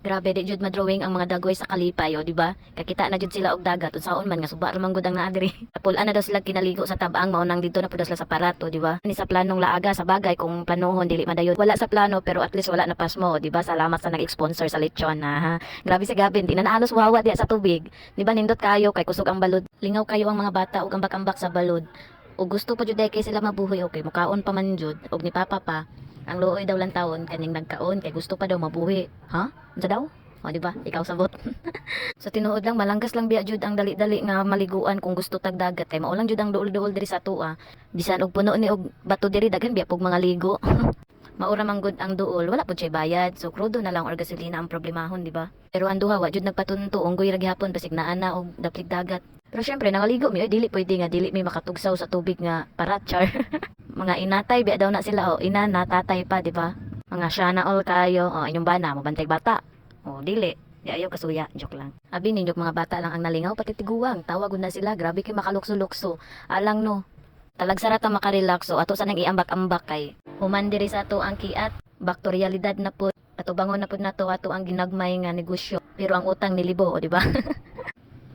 Grabe di jud madrawing ang mga dagoy sa kalipay, o di ba? Kakita na jud sila og dagat unsaon man nga suba ra man gud ang naa diri. Pulan na daw sila kinaligo sa tabang mao nang dito na pud sila sa parato, di ba? Ni sa planong laaga sa bagay kung planohon dili madayon. Wala sa plano pero at least wala na pasmo, di ba? Salamat sa nag-sponsor sa lechon na ha. Grabe si Gabin, di na naalos wawa diya sa tubig. Di ba nindot kayo kay kusog ang balod. Lingaw kayo ang mga bata ug ambak-ambak sa balod. O gusto pa jud kay sila mabuhay okay, mukaon pa man jud og ni papa pa. Ang luoy daw lang taon kaning nagkaon kay gusto pa daw mabuhi. Ha? Unsa daw? O di ba? Ikaw sabot. Sa tinuod lang malanggas lang biya jud ang dali-dali nga maliguan kung gusto tag dagat kay mao lang jud ang duol-duol diri sa tua. Bisan og puno ni og bato diri daghan biya pug mga ligo. Maura man gud ang duol, wala pud siya bayad. So krudo na lang or gasolina ang problemahon, di ba? Pero ang duha wa jud nagpatunto unggoy ra gihapon basig naa na og daplig dagat. Pero syempre nangaligo mi dili pwede nga dili mi makatugsaw sa tubig nga paratchar. Mga inatay biya daw na sila o ina na tatay pa, di ba? Mga siya na all kayo, o inyong bana mabantay bata. O dili, di ayaw kasuya, joke lang. Abi ninyok mga bata lang ang nalingaw pati tiguang, tawag na sila, grabe kay makalukso-lukso. Alang no, talagsara ta makarelax o ato sa nang iambak-ambak kay. Human diri sa ato ang kiat, bakteryalidad na pud, ato bangon na pud nato ato ang ginagmay nga negosyo. Pero ang utang nilibo, o di ba?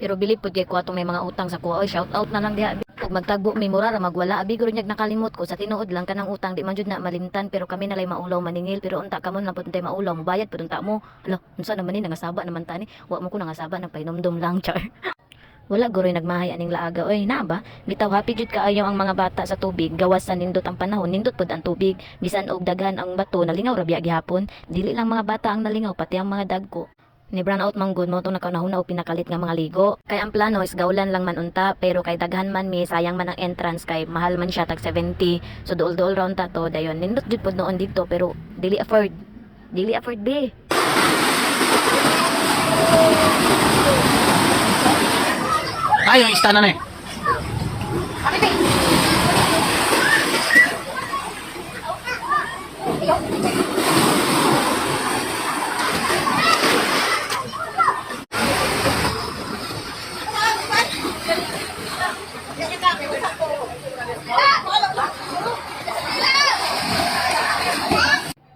Pero bilib pud kay ko atong may mga utang sa kuha, oy shout out na lang diha. Kung magtagbo may mura ra magwala abi guro nyag nakalimot ko sa tinuod lang kanang utang di man jud na malimtan pero kami nalay maulaw maningil pero unta kamon lang pud tay maulaw mobayad pud unta mo. Hala, unsa naman ni nangasaba naman tani? Wa mo ko nangasaba nang painomdom lang char. Wala guroy nagmahay aning laaga. Oy, na ba? Bitaw happy jud kaayo ang mga bata sa tubig. Gawas sa nindot ang panahon, nindot pud ang tubig. Bisan og daghan ang bato, nalingaw ra biya gihapon. Dili lang mga bata ang nalingaw, pati ang mga dagko. Ni brown out man good mo itong nakanahuna o pinakalit nga mga ligo. Kay ang plano is gaulan lang man unta, pero kay daghan man mi, sayang man ang entrance kay mahal man siya tag 70. So duol-duol round ta to, dayon. Nindot jud pud noon dito pero dili afford. Dili afford be. Ay, yung istana na eh.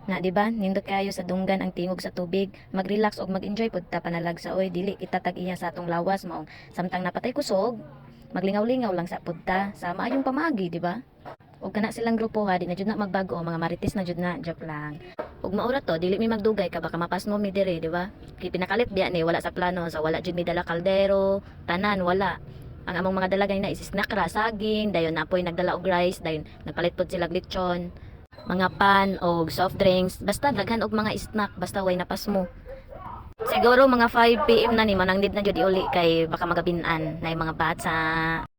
Na di ba? Nindot kayo sa dunggan ang tingog sa tubig. Mag-relax og mag-enjoy pud ta panalag sa oy dili kita tag-iya sa atong lawas maong samtang napatay kusog. Maglingaw-lingaw lang sa pudta sa maayong pamagi, di ba? Og kana silang grupo ha, di na jud na magbago, mga marites na jud na, joke lang. Ug maura to, dili mi magdugay ka baka mapasmo mi dire, di ba? Kay pinakalit biya ni wala sa plano, so wala jud mi dala kaldero, tanan wala. Ang among mga dalagay na is snack ra, saging, dayon napoy nagdala og rice, dayon nagpalit pod sila lechon, mga pan o soft drinks, basta daghan og mga snack, basta way napasmo. Siguro mga 5 PM na ni manang need na jud iuli kay baka magabinan na yung mga bata.